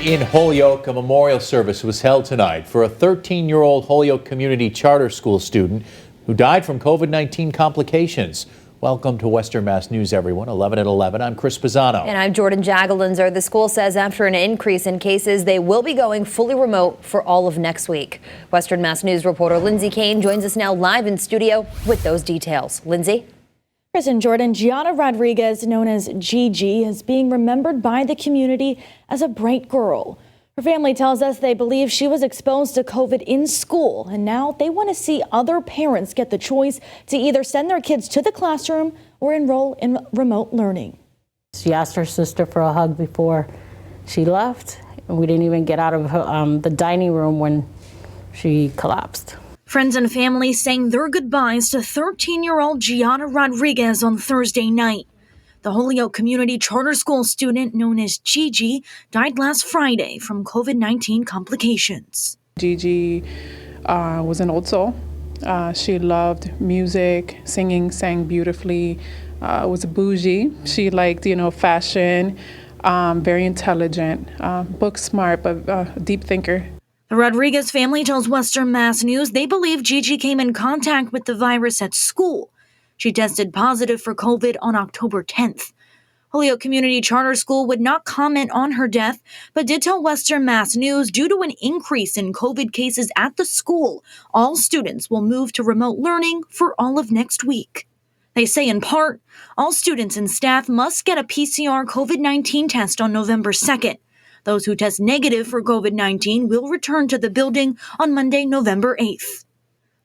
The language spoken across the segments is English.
In Holyoke, a memorial service was held tonight for a 13-year-old Holyoke Community Charter School student who died from COVID-19 complications. Welcome to Western Mass News, everyone. 11 at 11. I'm Chris Pisano. And I'm Jordan Jagalinzer. The school says after an increase in cases, they will be going fully remote for all of next week. Western Mass News reporter Lindsay Kane joins us now live in studio with those details. Lindsay? Chris and Jordan, Giada Rodriguez, known as Gigi, is being remembered by the community as a bright girl. Her family tells us they believe she was exposed to COVID in school, and now they want to see other parents get the choice to either send their kids to the classroom or enroll in remote learning. She asked her sister for a hug before she left, and we didn't even get out of the dining room when she collapsed. Friends and family saying their goodbyes to 13-year-old Giada Rodriguez on Thursday night. The Holyoke Community Charter School student known as Gigi died last Friday from COVID-19 complications. Gigi was an old soul. She loved music, singing, sang beautifully, was bougie. She liked, fashion, very intelligent, book smart, but a deep thinker. The Rodriguez family tells Western Mass News they believe Gigi came in contact with the virus at school. She tested positive for COVID on October 10th. Holyoke Community Charter School would not comment on her death, but did tell Western Mass News due to an increase in COVID cases at the school, all students will move to remote learning for all of next week. They say in part, all students and staff must get a PCR COVID-19 test on November 2nd. Those who test negative for COVID-19 will return to the building on Monday, November 8th.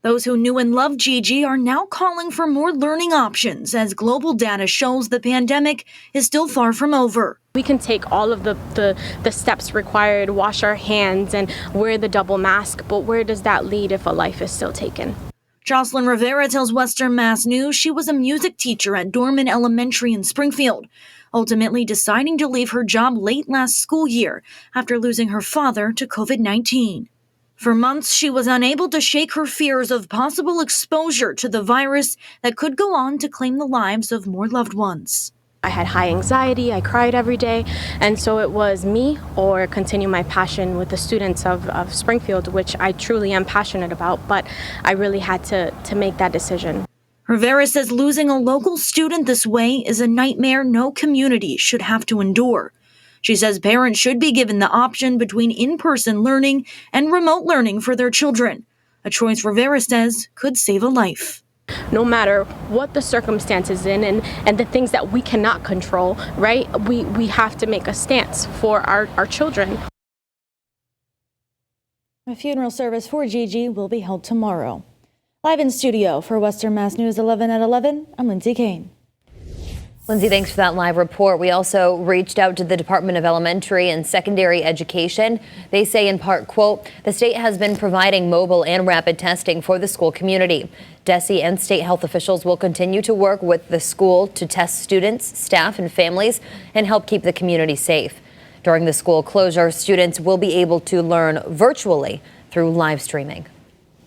Those who knew and loved Gigi are now calling for more learning options as global data shows the pandemic is still far from over. We can take all of the steps required, wash our hands and wear the double mask, but where does that lead if a life is still taken? Jocelyn Rivera tells Western Mass News she was a music teacher at Dorman Elementary in Springfield, ultimately deciding to leave her job late last school year after losing her father to COVID-19. For months, she was unable to shake her fears of possible exposure to the virus that could go on to claim the lives of more loved ones. I had high anxiety, I cried every day, and so it was me or continue my passion with the students of Springfield, which I truly am passionate about, but I really had to make that decision. Rivera says losing a local student this way is a nightmare no community should have to endure. She says parents should be given the option between in-person learning and remote learning for their children, a choice Rivera says could save a life. No matter what the circumstances and the things that we cannot control, right? We have to make a stance for our children. A funeral service for Gigi will be held tomorrow. Live in studio for Western Mass News 11 at 11, I'm Lindsay Kane. Lindsay, thanks for that live report. We also reached out to the Department of Elementary and Secondary Education. They say in part, quote, the state has been providing mobile and rapid testing for the school community. DESE and state health officials will continue to work with the school to test students, staff, and families and help keep the community safe. During the school closure, students will be able to learn virtually through live streaming.